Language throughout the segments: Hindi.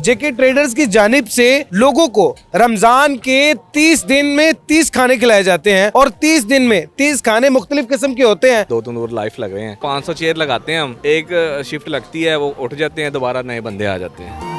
जेके ट्रेडर्स की जानिब से लोगों को रमजान के 30 दिन में 30 खाने खिलाए जाते हैं और 30 दिन में 30 खाने मुख्तलिफ किस्म के होते हैं। 2 लाइफ लग रहे हैं, 500 चेयर लगाते हैं हम, एक शिफ्ट लगती है, वो उठ जाते हैं, दोबारा नए बंदे आ जाते हैं।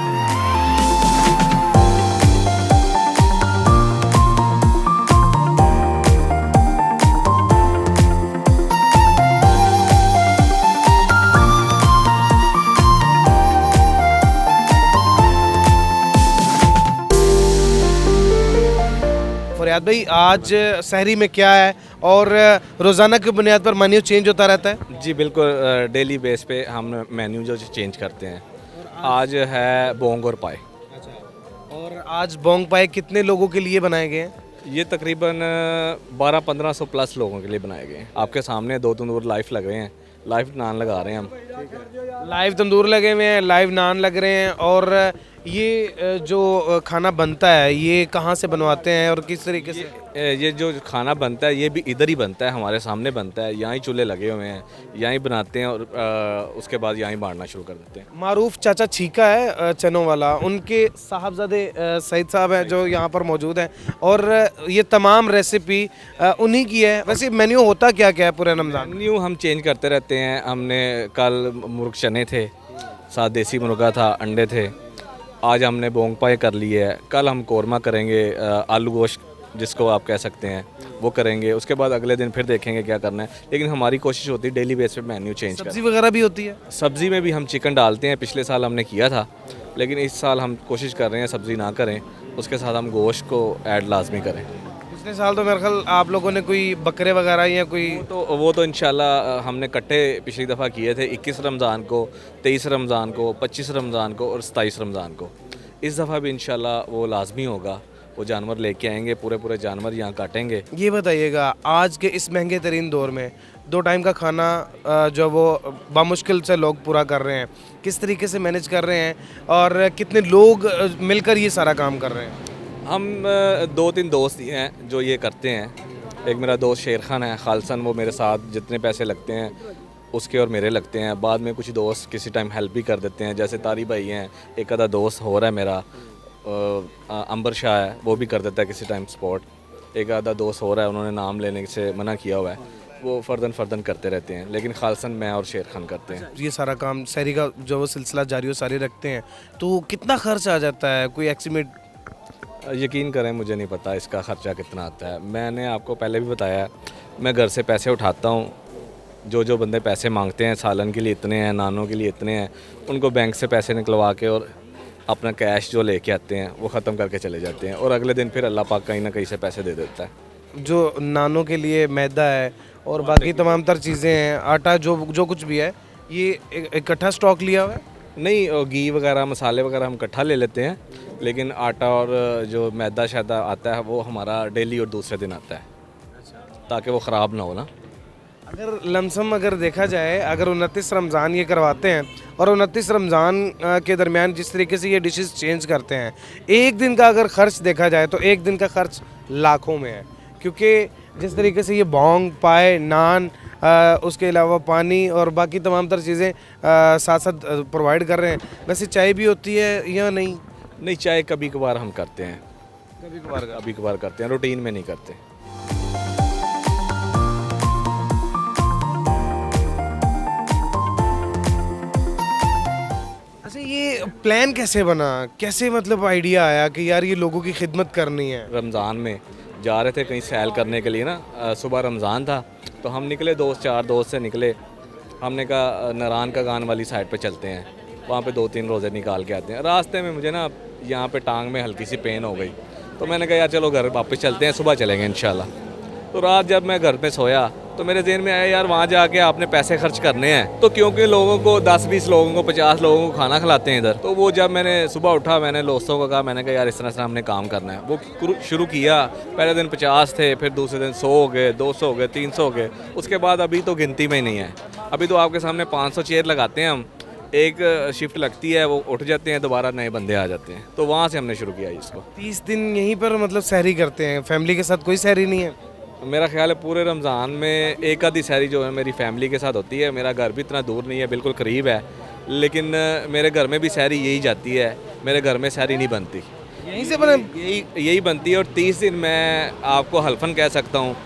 फरियाद भाई, आज सहरी में क्या है और रोज़ाना की बुनियाद पर मेन्यू चेंज होता रहता है? जी बिल्कुल, डेली बेस पे हम मेन्यू जो चेंज करते हैं। आज है बोंग और पाए। और आज बोंग पाए कितने लोगों के लिए बनाए गए हैं? ये तकरीबन 1200-1500 प्लस लोगों के लिए बनाए गए हैं। आपके सामने 2 तंदूर लाइफ लग रहे हैं, लाइव नान लगा रहे हैं हम। लाइव तंदूर लगे हुए हैं, लाइव नान लग रहे हैं। और ये जो खाना बनता है ये कहाँ से बनवाते हैं और किस तरीके से? ये जो खाना बनता है ये भी इधर ही बनता है, हमारे सामने बनता है। यहाँ ही चूल्हे लगे हुए हैं, यहाँ ही बनाते हैं और उसके बाद यहाँ ही बांटना शुरू कर देते हैं। मारूफ चाचा छीका है चनों वाला, उनके साहबजादे सईद साहब हैं जो यहाँ पर मौजूद हैं और ये तमाम रेसिपी उन्हीं की है। वैसे मेन्यू होता क्या क्या है पूरे रमज़ान? मेन्यू हम चेंज करते रहते हैं। हमने कल मुर्ग चने थे, साथ देसी मुर्गा था, अंडे थे। आज हमने बोंग पाए कर लिए है। कल हम कोरमा करेंगे, आलू गोश्त जिसको आप कह सकते हैं वो करेंगे। उसके बाद अगले दिन फिर देखेंगे क्या करना है। लेकिन हमारी कोशिश होती है डेली बेस पे मेन्यू चेंज करना। सब्जी वगैरह भी होती है? सब्ज़ी में भी हम चिकन डालते हैं। पिछले साल हमने किया था, लेकिन इस साल हम कोशिश कर रहे हैं सब्ज़ी ना करें, उसके साथ हम गोश्त को ऐड लाजमी करें। पिछले साल तो मेरे ख्याल आप लोगों ने कोई बकरे वगैरह या कोई वो तो इंशाल्लाह हमने कट्टे पिछली दफ़ा किए थे, 21 रमज़ान को, 23 रमज़ान को, 25 रमज़ान को और 27 रमज़ान को। इस दफ़ा भी इंशाल्लाह वो लाजमी होगा, वो जानवर लेके आएंगे, पूरे जानवर यहाँ काटेंगे। ये बताइएगा, आज के इस महंगे तरीन दौर में 2 टाइम का खाना जो वो बामुश्किल से लोग पूरा कर रहे हैं, किस तरीके से मैनेज कर रहे हैं और कितने लोग मिलकर ये सारा काम कर रहे हैं? हम 2-3 दोस्त ही हैं जो ये करते हैं। एक मेरा दोस्त शेर खान है, खालसन, वो मेरे साथ जितने पैसे लगते हैं उसके और मेरे लगते हैं। बाद में कुछ दोस्त किसी टाइम हेल्प भी कर देते हैं, जैसे तारी भाई हैं, एक आधा दोस्त हो रहा है मेरा, अंबर शाह है, वो भी कर देता है किसी टाइम सपोर्ट। एक आधा दोस्त हो रहा है, उन्होंने नाम लेने से मना किया हुआ है, वो फर्दन करते रहते हैं। लेकिन खालसन मैं और शेर खान करते हैं। ये सारा काम सहरी का जो वो सिलसिला जारी हो सारी रखते हैं, तो कितना खर्च आ जाता है? कोई एस्टिमेट? यकीन करें मुझे नहीं पता इसका ख़र्चा कितना आता है। मैंने आपको पहले भी बताया, मैं घर से पैसे उठाता हूँ। जो बंदे पैसे मांगते हैं, सालन के लिए इतने हैं, नानों के लिए इतने हैं, उनको बैंक से पैसे निकलवा के और अपना कैश जो लेके आते हैं वो ख़त्म करके चले जाते हैं और अगले दिन फिर अल्लाह पाक कहीं ना कहीं से पैसे दे देता है। जो नानों के लिए मैदा है और बाकी तमाम तर चीज़ें हैं, आटा जो कुछ भी है, ये इकट्ठा स्टॉक लिया हुआ है? नहीं, घी वगैरह मसाले वगैरह हम इकट्ठा ले लेते हैं, लेकिन आटा और जो मैदा शैदा आता है वो हमारा डेली और दूसरे दिन आता है, ताकि वो ख़राब ना हो ना। अगर लमसम अगर देखा जाए, अगर 29 रमज़ान ये करवाते हैं और 29 रमज़ान के दरमियान जिस तरीके से ये डिशेस चेंज करते हैं, एक दिन का अगर ख़र्च देखा जाए तो एक दिन का ख़र्च लाखों में है। क्योंकि जिस तरीके से ये बोंग पाए, नान, उसके अलावा पानी और बाकी तमाम तर चीज़ें साथ साथ प्रोवाइड कर रहे हैं। वैसे चाय भी होती है या नहीं? नहीं, चाय कभी कभार हम करते हैं, कभी कभार करते हैं, रूटीन में नहीं करते। अच्छा, ये प्लान कैसे बना, कैसे मतलब आइडिया आया कि यार ये लोगों की खिदमत करनी है? रमज़ान में जा रहे थे कहीं सैल करने के लिए ना, सुबह रमज़ान था तो हम निकले, 4 दोस्त से निकले। हमने कहा नारान का गान वाली साइड पे चलते हैं, वहाँ पे 2-3 रोज़े निकाल के आते हैं। रास्ते में मुझे ना यहाँ पे टांग में हल्की सी पेन हो गई, तो मैंने कहा यार चलो घर वापस चलते हैं, सुबह चलेंगे इंशाल्लाह। तो रात जब मैं घर पे सोया तो मेरे ज़हन में आया यार वहाँ जाके आपने पैसे खर्च करने हैं, तो क्योंकि लोगों को 10-20 लोगों को 50 लोगों को खाना खिलाते हैं इधर। तो वो जब मैंने सुबह उठा, मैंने दोस्तों को कहा, मैंने कहा यार इस तरह से हमने काम करना है। वो शुरू किया, पहले दिन 50 थे, फिर दूसरे दिन 100 हो गए, 200 हो गए, 300 हो गए, उसके बाद अभी तो गिनती में ही नहीं है। अभी तो आपके सामने 500 चेयर लगाते हैं हम, एक शिफ्ट लगती है, वो उठ जाते हैं, दोबारा नए बंदे आ जाते हैं। तो वहाँ से हमने शुरू किया इसको। 30 दिन यहीं पर मतलब सहरी करते हैं, फैमिली के साथ कोई सहरी नहीं है? मेरा ख्याल है पूरे रमज़ान में एक आधी सहरी जो है मेरी फैमिली के साथ होती है। मेरा घर भी इतना दूर नहीं है, बिल्कुल करीब है, लेकिन मेरे घर में भी सहरी यही जाती है। मेरे घर में सहरी नहीं बनती, यहीं से बने। यही बनती है। और 30 दिन मैं आपको हल्फन कह सकता हूँ,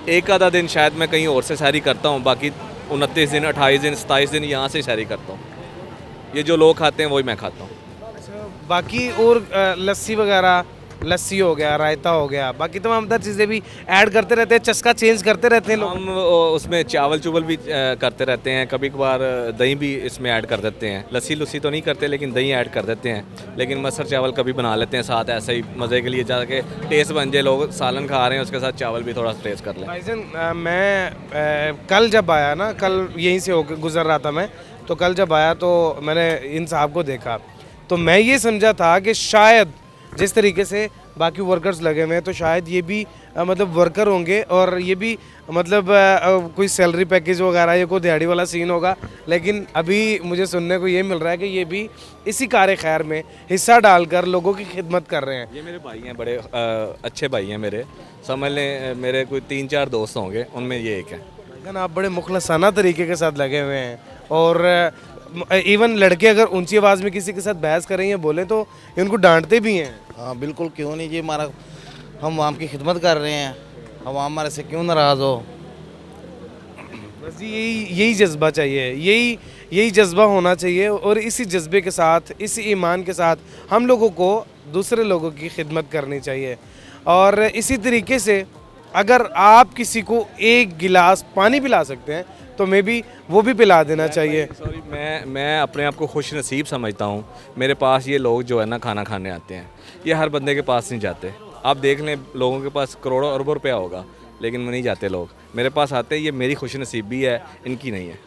एक आधा दिन शायद मैं कहीं और से सहरी करता हूँ, बाकी 29 दिन 28 दिन 27 दिन यहाँ से सहरी करता हूँ। ये जो लोग खाते हैं वही मैं खाता हूँ। अच्छा, बाकी और लस्सी वगैरह, लस्सी हो गया, रायता हो गया, बाकी तमाम तरह चीज़ें भी ऐड करते रहते हैं, चस्का चेंज करते रहते हैं लोग। हम उसमें चावल चुवल भी करते रहते हैं, कभी कभार दही भी इसमें ऐड कर देते हैं। लस्सी लुस्सी तो नहीं करते लेकिन दही ऐड कर देते हैं। लेकिन मसर चावल कभी बना लेते हैं साथ, ऐसे ही मज़े के लिए, जाके टेस्ट बन जाए, लोग सालन खा रहे हैं उसके साथ चावल भी थोड़ा टेस्ट कर लें। भाईजान मैं कल जब आया ना, कल यहीं से होकर गुजर रहा था मैं, तो कल जब आया तो मैंने इन साहब को देखा, तो मैं ये समझा था कि शायद जिस तरीके से बाकी वर्कर्स लगे हुए हैं तो शायद ये भी मतलब वर्कर होंगे और ये भी मतलब कोई सैलरी पैकेज वगैरह या कोई दिहाड़ी वाला सीन होगा। लेकिन अभी मुझे सुनने को ये मिल रहा है कि ये भी इसी कार खैर में हिस्सा डालकर लोगों की खिदमत कर रहे हैं। ये मेरे भाई हैं, बड़े अच्छे भाई हैं मेरे, समझ लें मेरे कोई 3-4 दोस्त होंगे, उनमें ये एक है। भाईजान आप बड़े मुखलसाना तरीके के साथ लगे हुए हैं और इवन लड़के अगर ऊंची आवाज़ में किसी के साथ बहस करें या बोलें तो ये उनको डांटते भी हैं। हाँ बिल्कुल, क्यों नहीं जी, हमारा हम आवाम की खिदमत कर रहे हैं, आवाम हमारे से क्यों नाराज़ हो। बस जी यही जज्बा चाहिए, यही जज्बा होना चाहिए और इसी जज्बे के साथ, इसी ईमान के साथ हम लोगों को दूसरे लोगों की खिदमत करनी चाहिए। और इसी तरीके से अगर आप किसी को एक गिलास पानी पिला सकते हैं तो मे बी वो भी पिला देना चाहिए। सॉरी, मैं अपने आप को खुश नसीब समझता हूँ, मेरे पास ये लोग जो है ना खाना खाने आते हैं, ये हर बंदे के पास नहीं जाते। आप देख लें, लोगों के पास करोड़ों अरबों रुपया होगा लेकिन वो नहीं जाते लोग, मेरे पास आते हैं। ये मेरी खुश नसीबी है, इनकी नहीं है।